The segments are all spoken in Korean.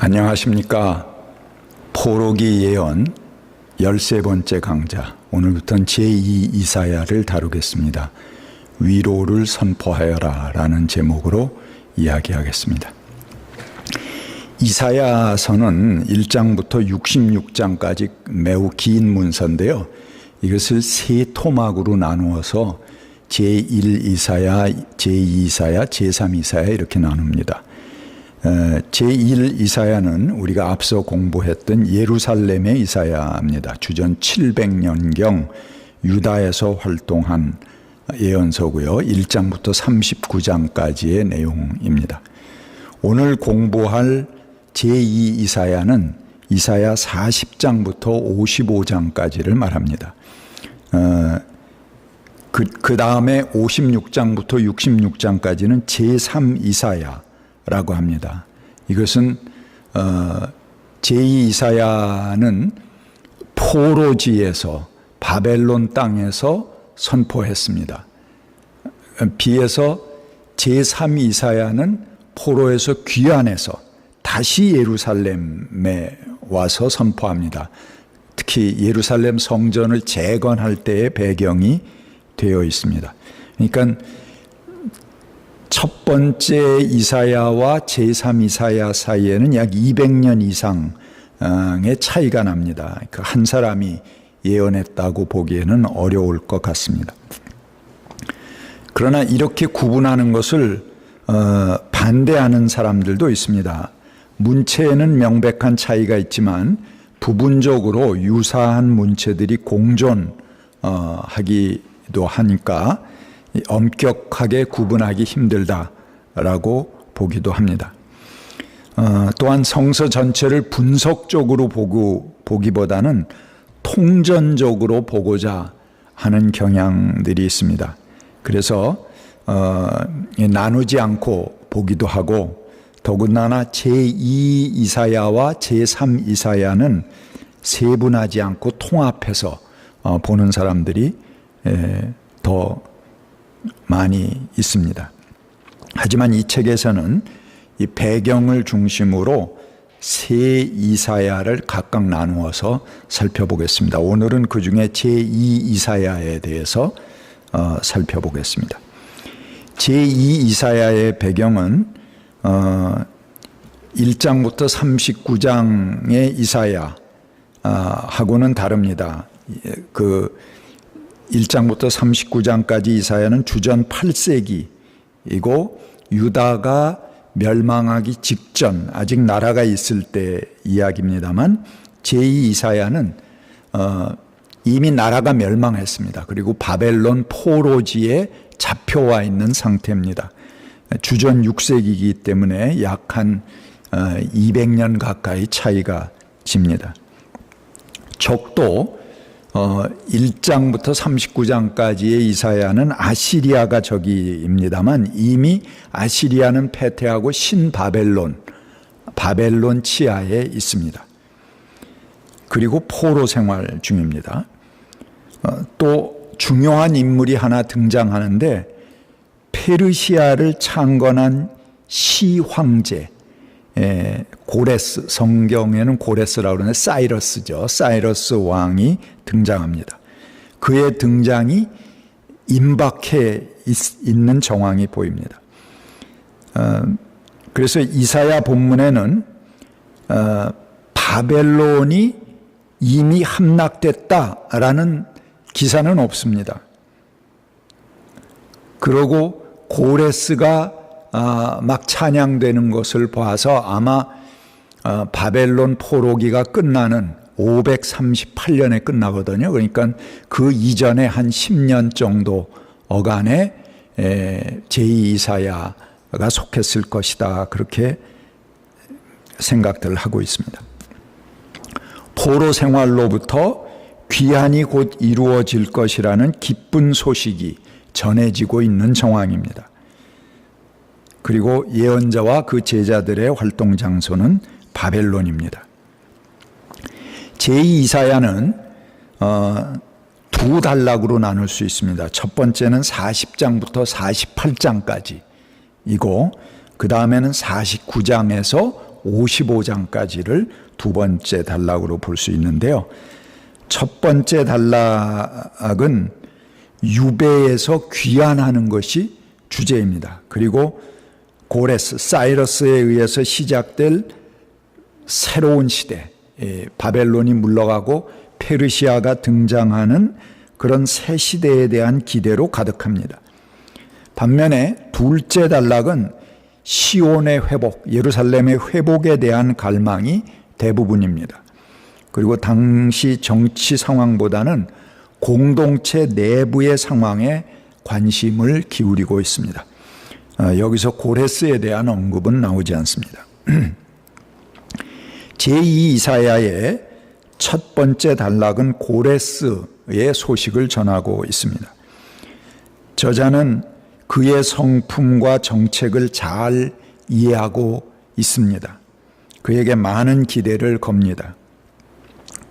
안녕하십니까. 포로기 예언 13번째 강좌, 오늘부터는 제2 이사야를 다루겠습니다. 위로를 선포하여라 라는 제목으로 이야기하겠습니다. 이사야서는 1장부터 66장까지 매우 긴 문서인데요, 이것을 세 토막으로 나누어서 제1 이사야, 제2 이사야, 제3 이사야 이렇게 나눕니다. 제1 이사야는 우리가 앞서 공부했던 예루살렘의 이사야입니다. 주전 700년경 유다에서 활동한 예언서고요. 1장부터 39장까지의 내용입니다. 오늘 공부할 제2 이사야는 이사야 40장부터 55장까지를 말합니다. 그 다음에 56장부터 66장까지는 제3 이사야라고 합니다. 이것은 제2 이사야는 포로지에서 바벨론 땅에서 선포했습니다. 비해서 제3 이사야는 포로에서 귀환해서 다시 예루살렘에 와서 선포합니다. 특히 예루살렘 성전을 재건할 때의 배경이 되어 있습니다. 그러니까 첫 번째 이사야와 제3 이사야 사이에는 약 200년 이상의 차이가 납니다. 그 한 사람이 예언했다고 보기에는 어려울 것 같습니다. 그러나 이렇게 구분하는 것을 반대하는 사람들도 있습니다. 문체에는 명백한 차이가 있지만 부분적으로 유사한 문체들이 공존하기도 하니까 엄격하게 구분하기 힘들다라고 보기도 합니다. 또한 성서 전체를 분석적으로 보기보다는 통전적으로 보고자 하는 경향들이 있습니다. 그래서 나누지 않고 보기도 하고, 더군다나 제2 이사야와 제3 이사야는 세분하지 않고 통합해서 보는 사람들이 더 많이 있습니다. 하지만 이 책에서는 이 배경을 중심으로 세 이사야를 각각 나누어서 살펴보겠습니다. 오늘은 그 중에 제2 이사야에 대해서 살펴보겠습니다. 제2 이사야의 배경은 1장부터 39장의 이사야하고는 다릅니다. 그 1장부터 39장까지 이사야는 주전 8세기이고 유다가 멸망하기 직전, 아직 나라가 있을 때 이야기입니다만, 제2 이사야는 이미 나라가 멸망했습니다. 그리고 바벨론 포로지에 잡혀와 있는 상태입니다. 주전 6세기이기 때문에 약 한 200년 가까이 차이가 집니다. 적도 1장부터 39장까지의 이사야는 아시리아가 적이입니다만 이미 아시리아는 패퇴하고 신바벨론, 바벨론 치하에 있습니다. 그리고 포로 생활 중입니다. 또 중요한 인물이 하나 등장하는데, 페르시아를 창건한 시황제, 고레스, 성경에는 고레스라고 그러는데 사이러스죠. 사이러스 왕이 등장합니다. 그의 등장이 임박해 있는 정황이 보입니다. 그래서 이사야 본문에는 바벨론이 이미 함락됐다라는 기사는 없습니다. 그리고 고레스가 막 찬양되는 것을 봐서 아마 바벨론 포로기가 끝나는 538년에 끝나거든요. 그러니까 그 이전에 한 10년 정도 어간에 제2 이사야가 속했을 것이다, 그렇게 생각들을 하고 있습니다. 포로 생활로부터 귀환이 곧 이루어질 것이라는 기쁜 소식이 전해지고 있는 정황입니다. 그리고 예언자와 그 제자들의 활동 장소는 바벨론입니다. 제2 이사야는 두 단락으로 나눌 수 있습니다. 첫 번째는 40장부터 48장까지이고 그 다음에는 49장에서 55장까지를 두 번째 단락으로 볼 수 있는데요. 첫 번째 단락은 유배에서 귀환하는 것이 주제입니다. 그리고 고레스, 사이러스에 의해서 시작될 새로운 시대, 바벨론이 물러가고 페르시아가 등장하는 그런 새 시대에 대한 기대로 가득합니다. 반면에 둘째 단락은 시온의 회복, 예루살렘의 회복에 대한 갈망이 대부분입니다. 그리고 당시 정치 상황보다는 공동체 내부의 상황에 관심을 기울이고 있습니다. 여기서 고레스에 대한 언급은 나오지 않습니다. 제2 이사야의 첫 번째 단락은 고레스의 소식을 전하고 있습니다. 저자는 그의 성품과 정책을 잘 이해하고 있습니다. 그에게 많은 기대를 겁니다.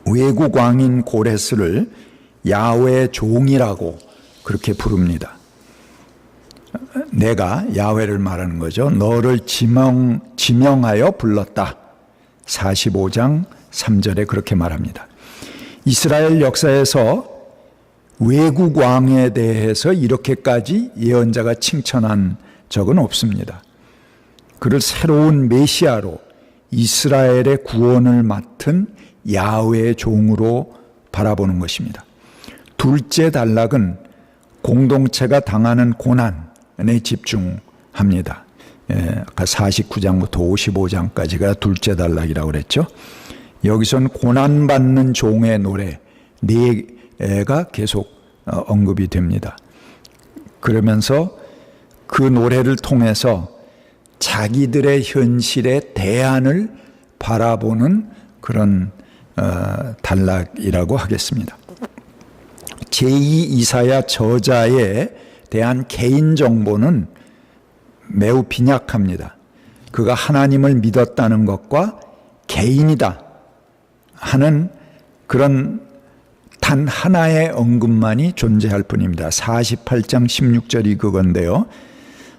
외국 왕인 고레스를 야훼의 종이라고 그렇게 부릅니다. 내가 야훼를 말하는 거죠. 너를 지명하여 불렀다. 45장 3절에 그렇게 말합니다. 이스라엘 역사에서 외국 왕에 대해서 이렇게까지 예언자가 칭찬한 적은 없습니다. 그를 새로운 메시아로 이스라엘의 구원을 맡은 야훼의 종으로 바라보는 것입니다. 둘째 단락은 공동체가 당하는 고난에 집중합니다. 아까 49장부터 55장까지가 둘째 단락이라고 그랬죠. 여기서는 고난받는 종의 노래 4개가 계속 언급이 됩니다. 그러면서 그 노래를 통해서 자기들의 현실의 대안을 바라보는 그런 단락이라고 하겠습니다. 제2 이사야 저자에 대한 개인 정보는 매우 빈약합니다. 그가 하나님을 믿었다는 것과 개인이다 하는 그런 단 하나의 언급만이 존재할 뿐입니다. 48장 16절이 그건데요.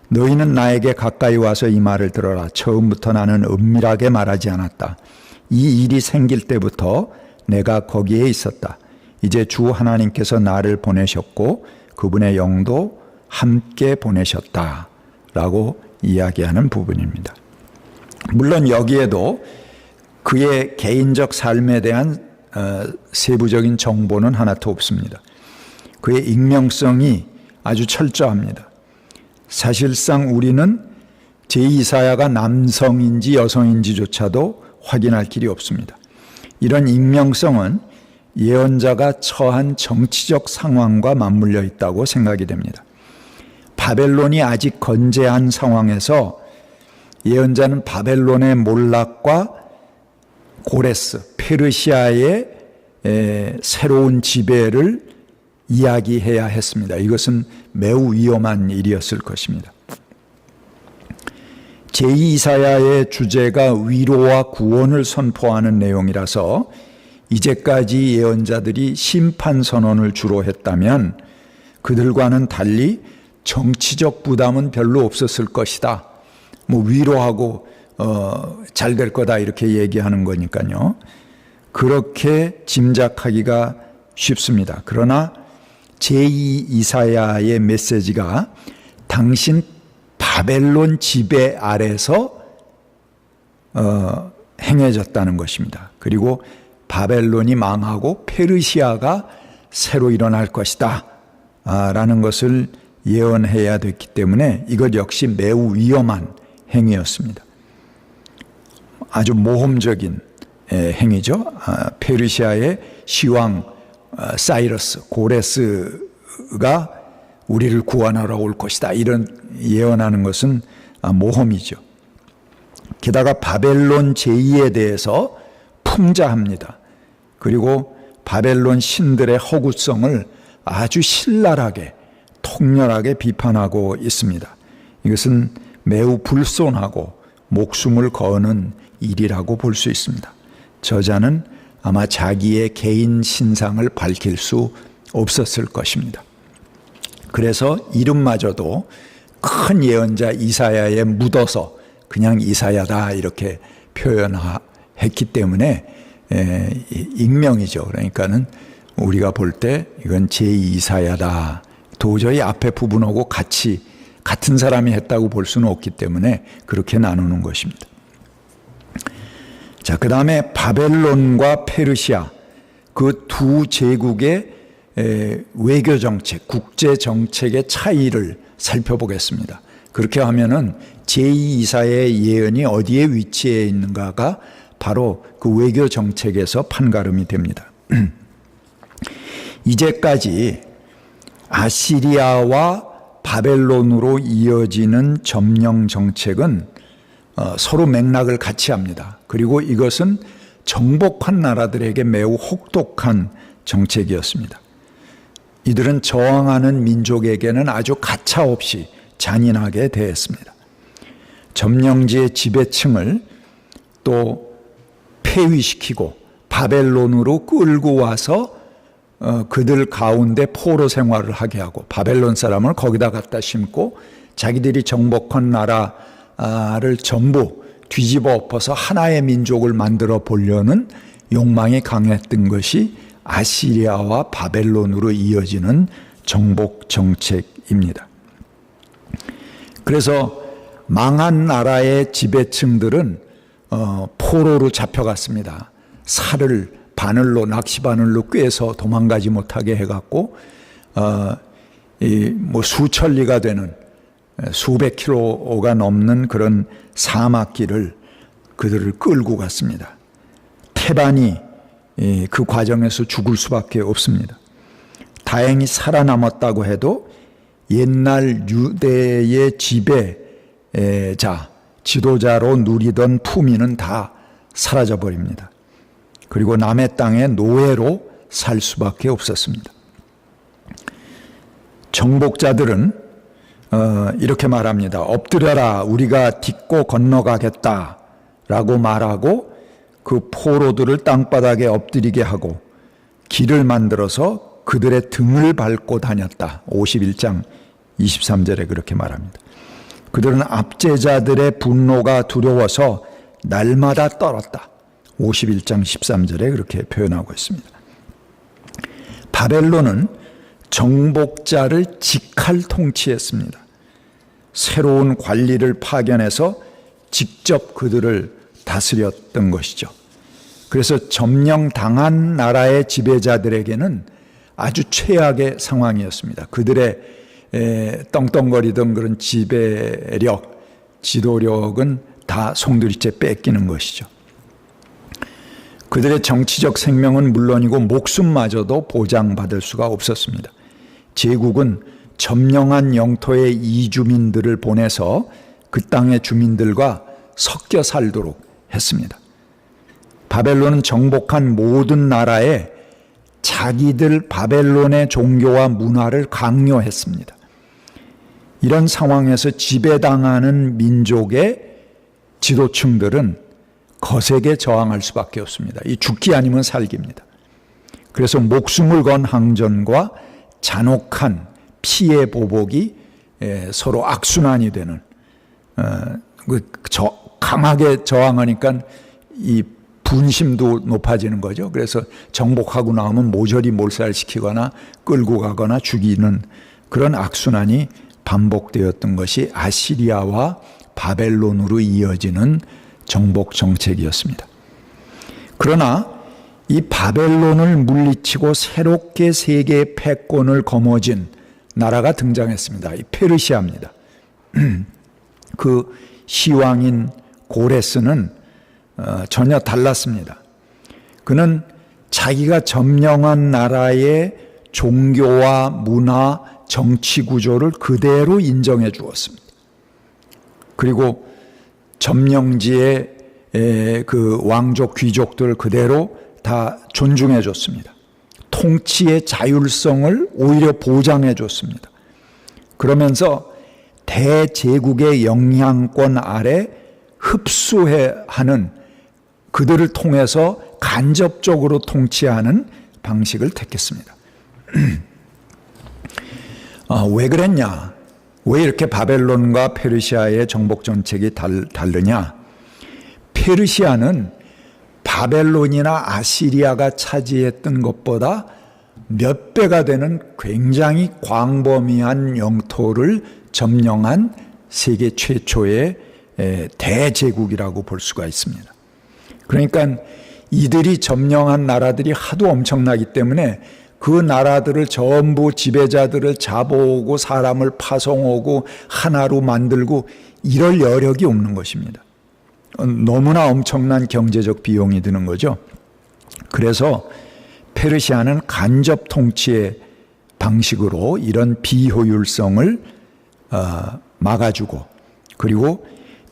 너희는 나에게 가까이 와서 이 말을 들어라. 처음부터 나는 은밀하게 말하지 않았다. 이 일이 생길 때부터 내가 거기에 있었다. 이제 주 하나님께서 나를 보내셨고 그분의 영도 함께 보내셨다 라고 이야기하는 부분입니다. 물론 여기에도 그의 개인적 삶에 대한 세부적인 정보는 하나도 없습니다. 그의 익명성이 아주 철저합니다. 사실상 우리는 제2사야가 남성인지 여성인지조차도 확인할 길이 없습니다. 이런 익명성은 예언자가 처한 정치적 상황과 맞물려 있다고 생각이 됩니다. 바벨론이 아직 건재한 상황에서 예언자는 바벨론의 몰락과 고레스, 페르시아의 새로운 지배를 이야기해야 했습니다. 이것은 매우 위험한 일이었을 것입니다. 제2이사야의 주제가 위로와 구원을 선포하는 내용이라서 이제까지 예언자들이 심판 선언을 주로 했다면 그들과는 달리 정치적 부담은 별로 없었을 것이다. 위로하고 잘 될 거다 이렇게 얘기하는 거니까요. 그렇게 짐작하기가 쉽습니다. 그러나 제2이사야의 메시지가 당신 바벨론 지배 아래서 행해졌다는 것입니다. 그리고 바벨론이 망하고 페르시아가 새로 일어날 것이다 라는 것을 예언해야 됐기 때문에 이것 역시 매우 위험한 행위였습니다. 아주 모험적인 행위죠. 페르시아의 시왕 사이러스, 고레스가 우리를 구원하러 올 것이다 이런 예언하는 것은 모험이죠. 게다가 바벨론 제2에 대해서 풍자합니다. 그리고 바벨론 신들의 허구성을 아주 신랄하게 통렬하게 비판하고 있습니다. 이것은 매우 불손하고 목숨을 거는 일이라고 볼 수 있습니다. 저자는 아마 자기의 개인 신상을 밝힐 수 없었을 것입니다. 그래서 이름마저도 큰 예언자 이사야에 묻어서 그냥 이사야다 이렇게 표현했기 때문에 익명이죠. 그러니까는 우리가 볼 때 이건 제2이사야다. 도저히 앞에 부분하고 같은 사람이 했다고 볼 수는 없기 때문에 그렇게 나누는 것입니다. 자, 그 다음에 바벨론과 페르시아 그 두 제국의 외교 정책, 국제 정책의 차이를 살펴보겠습니다. 그렇게 하면은 제2이사야의 예언이 어디에 위치해 있는가가 바로 그 외교 정책에서 판가름이 됩니다. 이제까지 아시리아와 바벨론으로 이어지는 점령 정책은 서로 맥락을 같이 합니다. 그리고 이것은 정복한 나라들에게 매우 혹독한 정책이었습니다. 이들은 저항하는 민족에게는 아주 가차없이 잔인하게 대했습니다. 점령지의 지배층을 또 폐위시키고 바벨론으로 끌고 와서 그들 가운데 포로 생활을 하게 하고 바벨론 사람을 거기다 갖다 심고 자기들이 정복한 나라를 전부 뒤집어 엎어서 하나의 민족을 만들어 보려는 욕망이 강했던 것이 아시리아와 바벨론으로 이어지는 정복 정책입니다. 그래서 망한 나라의 지배층들은 포로로 잡혀갔습니다. 살을 바늘로 낚시 바늘로 꿰서 도망가지 못하게 해갖고 수천 리가 되는 수백 킬로가 넘는 그런 사막길을 그들을 끌고 갔습니다. 태반이 그 과정에서 죽을 수밖에 없습니다. 다행히 살아남았다고 해도 옛날 유대의 지도자로 누리던 품위는 다 사라져 버립니다. 그리고 남의 땅에 노예로 살 수밖에 없었습니다. 정복자들은 이렇게 말합니다. 엎드려라, 우리가 딛고 건너가겠다 라고 말하고 그 포로들을 땅바닥에 엎드리게 하고 길을 만들어서 그들의 등을 밟고 다녔다. 51장 23절에 그렇게 말합니다. 그들은 압제자들의 분노가 두려워서 날마다 떨었다. 51장 13절에 그렇게 표현하고 있습니다. 바벨론은 정복자를 직할 통치했습니다. 새로운 관리를 파견해서 직접 그들을 다스렸던 것이죠. 그래서 점령당한 나라의 지배자들에게는 아주 최악의 상황이었습니다. 그들의 떵떵거리던 그런 지배력, 지도력은 다 송두리째 뺏기는 것이죠. 그들의 정치적 생명은 물론이고 목숨마저도 보장받을 수가 없었습니다. 제국은 점령한 영토의 이주민들을 보내서 그 땅의 주민들과 섞여 살도록 했습니다. 바벨론은 정복한 모든 나라에 자기들 바벨론의 종교와 문화를 강요했습니다. 이런 상황에서 지배당하는 민족의 지도층들은 거세게 저항할 수밖에 없습니다. 이 죽기 아니면 살기입니다. 그래서 목숨을 건 항전과 잔혹한 피해 보복이 서로 악순환이 되는 강하게 저항하니까 이 분심도 높아지는 거죠. 그래서 정복하고 나오면 모조리 몰살시키거나 끌고 가거나 죽이는 그런 악순환이 반복되었던 것이 아시리아와 바벨론으로 이어지는 정복 정책이었습니다. 그러나 이 바벨론을 물리치고 새롭게 세계의 패권을 거머쥔 나라가 등장했습니다. 이 페르시아입니다. 그 시왕인 고레스는 전혀 달랐습니다. 그는 자기가 점령한 나라의 종교와 문화, 정치 구조를 그대로 인정해 주었습니다. 그리고 점령지의 그 왕족, 귀족들 그대로 다 존중해 줬습니다. 통치의 자율성을 오히려 보장해 줬습니다. 그러면서 대제국의 영향권 아래 흡수하는 그들을 통해서 간접적으로 통치하는 방식을 택했습니다. 왜 그랬냐? 왜 이렇게 바벨론과 페르시아의 정복 정책이 다르냐? 페르시아는 바벨론이나 아시리아가 차지했던 것보다 몇 배가 되는 굉장히 광범위한 영토를 점령한 세계 최초의 대제국이라고 볼 수가 있습니다. 그러니까 이들이 점령한 나라들이 하도 엄청나기 때문에 그 나라들을 전부 지배자들을 잡아오고 사람을 파송하고 하나로 만들고 이럴 여력이 없는 것입니다. 너무나 엄청난 경제적 비용이 드는 거죠. 그래서 페르시아는 간접 통치의 방식으로 이런 비효율성을 막아주고, 그리고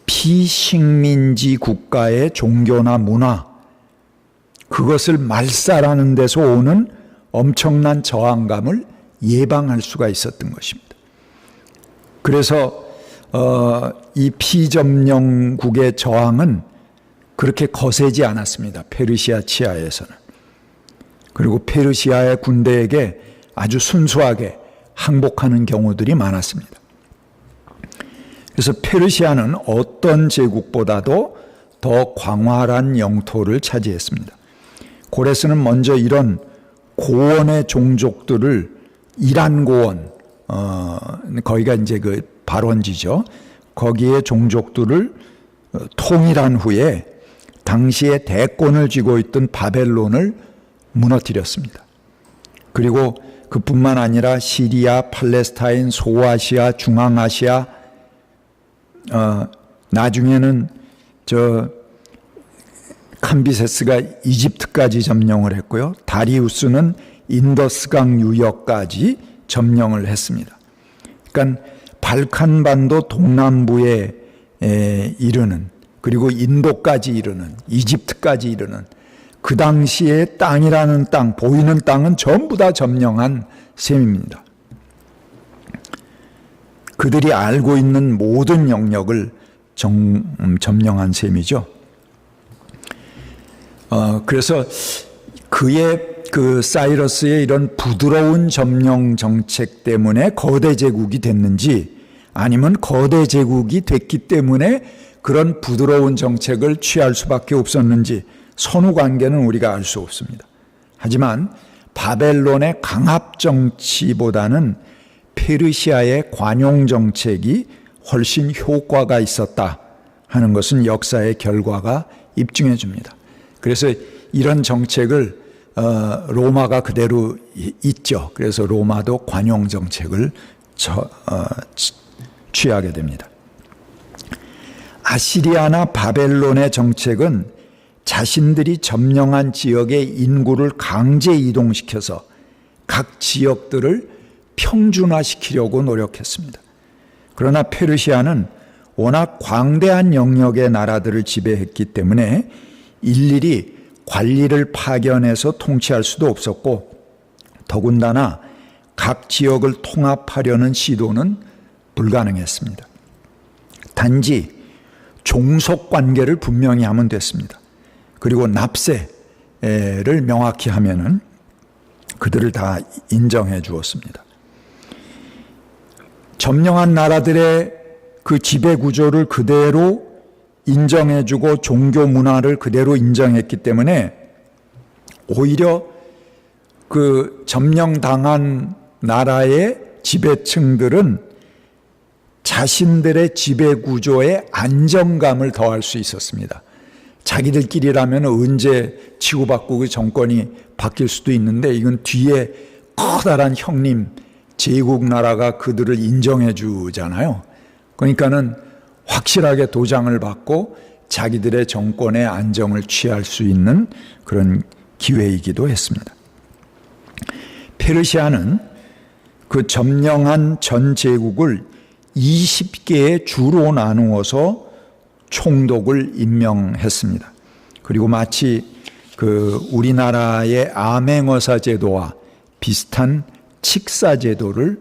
피식민지 국가의 종교나 문화, 그것을 말살하는 데서 오는 엄청난 저항감을 예방할 수가 있었던 것입니다. 그래서 이 피점령국의 저항은 그렇게 거세지 않았습니다. 페르시아 치하에서는. 그리고 페르시아의 군대에게 아주 순수하게 항복하는 경우들이 많았습니다. 그래서 페르시아는 어떤 제국보다도 더 광활한 영토를 차지했습니다. 고레스는 먼저 이런 고원의 종족들을 이란 고원, 거기가 이제 그 발원지죠. 거기에 종족들을 통일한 후에 당시에 대권을 쥐고 있던 바벨론을 무너뜨렸습니다. 그리고 그뿐만 아니라 시리아, 팔레스타인, 소아시아, 중앙아시아, 나중에는 캄비세스가 이집트까지 점령을 했고요. 다리우스는 인더스강 유역까지 점령을 했습니다. 그러니까 발칸반도 동남부에 이르는, 그리고 인도까지 이르는, 이집트까지 이르는 그 당시의 땅이라는 땅, 보이는 땅은 전부 다 점령한 셈입니다. 그들이 알고 있는 모든 영역을 점령한 셈이죠. 그래서 그 사이러스의 이런 부드러운 점령 정책 때문에 거대 제국이 됐는지, 아니면 거대 제국이 됐기 때문에 그런 부드러운 정책을 취할 수밖에 없었는지 선후 관계는 우리가 알 수 없습니다. 하지만 바벨론의 강압 정치보다는 페르시아의 관용 정책이 훨씬 효과가 있었다 하는 것은 역사의 결과가 입증해 줍니다. 그래서 이런 정책을 로마가 그대로 있죠. 그래서 로마도 관용 정책을 취하게 됩니다. 아시리아나 바벨론의 정책은 자신들이 점령한 지역의 인구를 강제 이동시켜서 각 지역들을 평준화시키려고 노력했습니다. 그러나 페르시아는 워낙 광대한 영역의 나라들을 지배했기 때문에 일일이 관리를 파견해서 통치할 수도 없었고, 더군다나 각 지역을 통합하려는 시도는 불가능했습니다. 단지 종속 관계를 분명히 하면 됐습니다. 그리고 납세를 명확히 하면은 그들을 다 인정해 주었습니다. 점령한 나라들의 그 지배 구조를 그대로 인정해 주고 종교 문화를 그대로 인정했기 때문에 오히려 그 점령당한 나라의 지배층들은 자신들의 지배 구조에 안정감을 더할 수 있었습니다. 자기들끼리라면 언제 치고받고 그 정권이 바뀔 수도 있는데, 이건 뒤에 커다란 형님 제국 나라가 그들을 인정해 주잖아요. 그러니까는 확실하게 도장을 받고 자기들의 정권의 안정을 취할 수 있는 그런 기회이기도 했습니다. 페르시아는 그 점령한 전 제국을 20개의 주로 나누어서 총독을 임명했습니다. 그리고 마치 그 우리나라의 암행어사 제도와 비슷한 칙사 제도를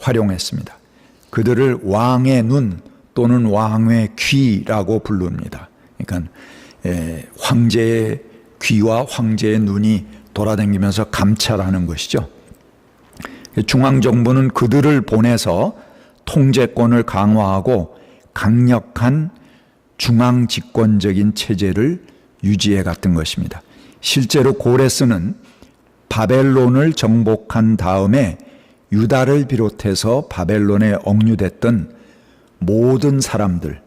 활용했습니다. 그들을 왕의 눈 또는 왕의 귀라고 부릅니다. 그러니까 황제의 귀와 황제의 눈이 돌아다니면서 감찰하는 것이죠. 중앙정부는 그들을 보내서 통제권을 강화하고 강력한 중앙 집권적인 체제를 유지해 갔던 것입니다. 실제로 고레스는 바벨론을 정복한 다음에 유다를 비롯해서 바벨론에 억류됐던 모든 사람들,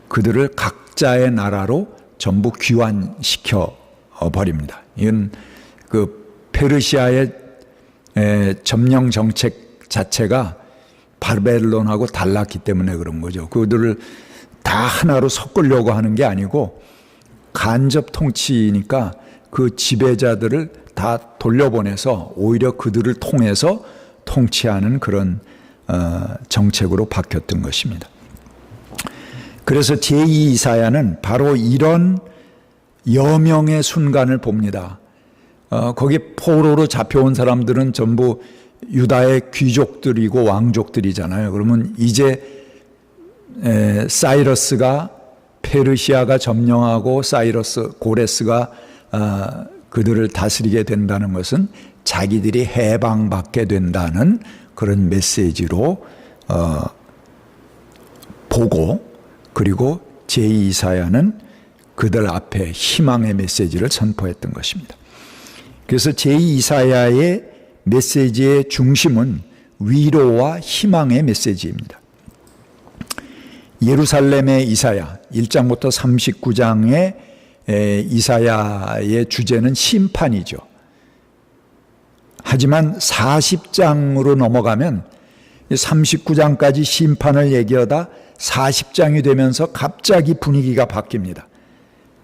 그들을 각자의 나라로 전부 귀환시켜 버립니다. 이건 그 페르시아의 점령 정책 자체가 바벨론하고 달랐기 때문에 그런 거죠. 그들을 다 하나로 섞으려고 하는 게 아니고 간접 통치니까 그 지배자들을 다 돌려보내서 오히려 그들을 통해서 통치하는 그런 정책으로 바뀌었던 것입니다. 그래서 제2 이사야는 바로 이런 여명의 순간을 봅니다. 거기 포로로 잡혀온 사람들은 전부 유다의 귀족들이고 왕족들이잖아요. 그러면 이제 사이러스가, 페르시아가 점령하고 고레스가 그들을 다스리게 된다는 것은 자기들이 해방받게 된다는 그런 메시지로 보고, 그리고 제2이사야는 그들 앞에 희망의 메시지를 선포했던 것입니다. 그래서 제2이사야의 메시지의 중심은 위로와 희망의 메시지입니다. 예루살렘의 이사야 1장부터 39장의 이사야의 주제는 심판이죠. 하지만 40장으로 넘어가면 39장까지 심판을 얘기하다 40장이 되면서 갑자기 분위기가 바뀝니다.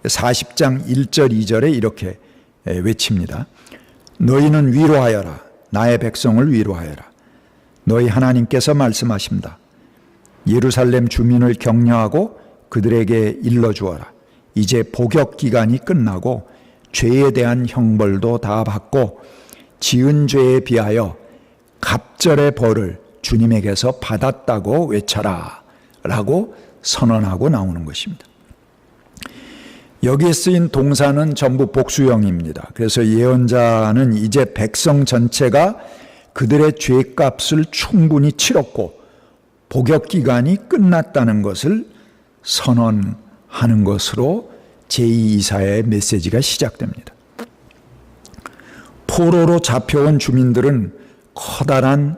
40장 1절 2절에 이렇게 외칩니다. 너희는 위로하여라. 나의 백성을 위로하여라. 너희 하나님께서 말씀하십니다. 예루살렘 주민을 격려하고 그들에게 일러주어라. 이제 복역 기간이 끝나고 죄에 대한 형벌도 다 받고 지은 죄에 비하여 갑절의 벌을 주님에게서 받았다고 외쳐라 라고 선언하고 나오는 것입니다. 여기에 쓰인 동사는 전부 복수형입니다. 그래서 예언자는 이제 백성 전체가 그들의 죄값을 충분히 치렀고 복역 기간이 끝났다는 것을 선언하는 것으로 제2이사야의 메시지가 시작됩니다. 포로로 잡혀온 주민들은 커다란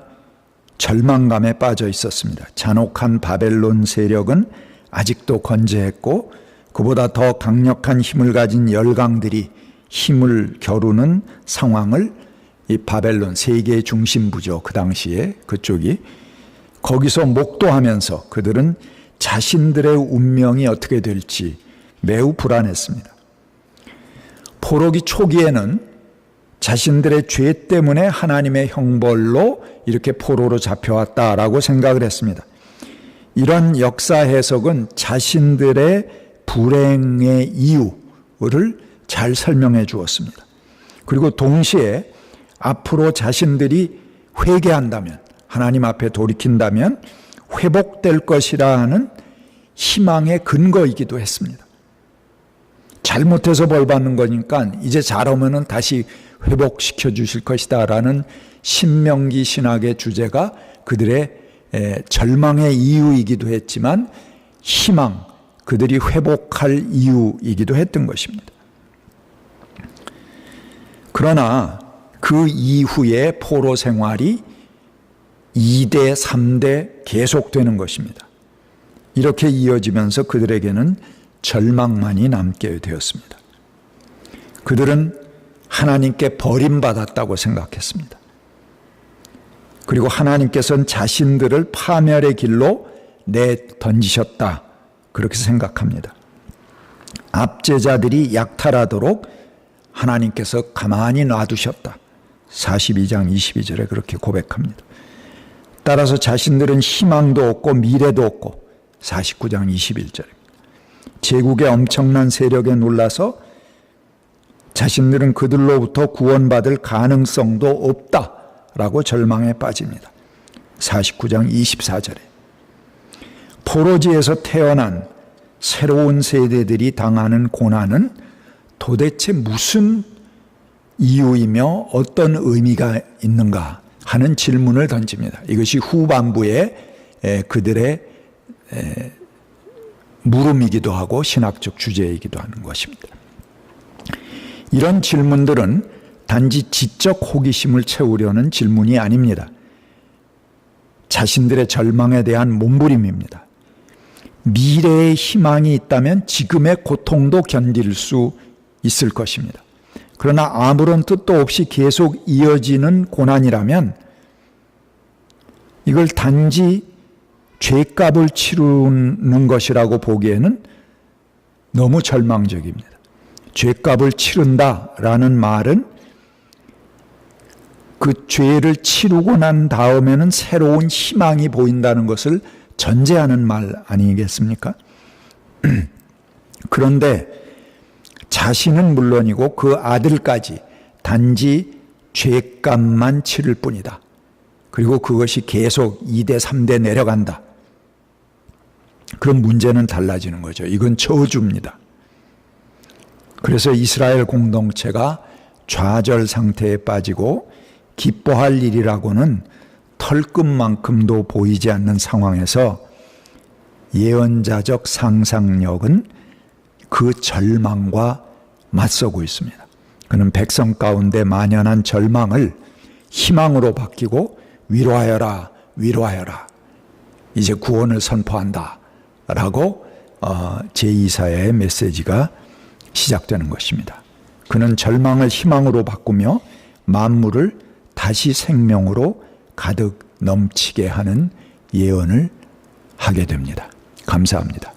절망감에 빠져 있었습니다. 잔혹한 바벨론 세력은 아직도 건재했고 그보다 더 강력한 힘을 가진 열강들이 힘을 겨루는 상황을, 이 바벨론 세계의 중심부죠. 그 당시에 그쪽이 거기서 목도하면서 그들은 자신들의 운명이 어떻게 될지 매우 불안했습니다. 포로기 초기에는 자신들의 죄 때문에 하나님의 형벌로 이렇게 포로로 잡혀왔다라고 생각을 했습니다. 이런 역사 해석은 자신들의 불행의 이유를 잘 설명해 주었습니다. 그리고 동시에 앞으로 자신들이 회개한다면, 하나님 앞에 돌이킨다면 회복될 것이라는 희망의 근거이기도 했습니다. 잘못해서 벌 받는 거니까 이제 잘하면은 다시 회복시켜 주실 것이다 라는 신명기 신학의 주제가 그들의 절망의 이유이기도 했지만 희망, 그들이 회복할 이유이기도 했던 것입니다. 그러나 그 이후에 포로 생활이 2대, 3대 계속되는 것입니다. 이렇게 이어지면서 그들에게는 절망만이 남게 되었습니다. 그들은 하나님께 버림받았다고 생각했습니다. 그리고 하나님께서는 자신들을 파멸의 길로 내던지셨다, 그렇게 생각합니다. 압제자들이 약탈하도록 하나님께서 가만히 놔두셨다. 42장 22절에 그렇게 고백합니다. 따라서 자신들은 희망도 없고 미래도 없고 49장 21절입니다. 제국의 엄청난 세력에 놀라서 자신들은 그들로부터 구원받을 가능성도 없다라고 절망에 빠집니다. 49장 24절에 포로지에서 태어난 새로운 세대들이 당하는 고난은 도대체 무슨 이유이며 어떤 의미가 있는가 하는 질문을 던집니다. 이것이 후반부에 그들의 물음이기도 하고 신학적 주제이기도 하는 것입니다. 이런 질문들은 단지 지적 호기심을 채우려는 질문이 아닙니다. 자신들의 절망에 대한 몸부림입니다. 미래의 희망이 있다면 지금의 고통도 견딜 수 있을 것입니다. 그러나 아무런 뜻도 없이 계속 이어지는 고난이라면 이걸 단지 죄값을 치르는 것이라고 보기에는 너무 절망적입니다. 죄값을 치른다라는 말은 그 죄를 치르고 난 다음에는 새로운 희망이 보인다는 것을 전제하는 말 아니겠습니까? 그런데 자신은 물론이고 그 아들까지 단지 죄값만 치를 뿐이다. 그리고 그것이 계속 2대 3대 내려간다. 그럼 문제는 달라지는 거죠. 이건 저주입니다. 그래서 이스라엘 공동체가 좌절 상태에 빠지고 기뻐할 일이라고는 털끝만큼도 보이지 않는 상황에서 예언자적 상상력은 그 절망과 맞서고 있습니다. 그는 백성 가운데 만연한 절망을 희망으로 바뀌고 위로하여라, 위로하여라. 이제 구원을 선포한다. 라고 제2사야의 메시지가 시작되는 것입니다. 그는 절망을 희망으로 바꾸며 만물을 다시 생명으로 가득 넘치게 하는 예언을 하게 됩니다. 감사합니다.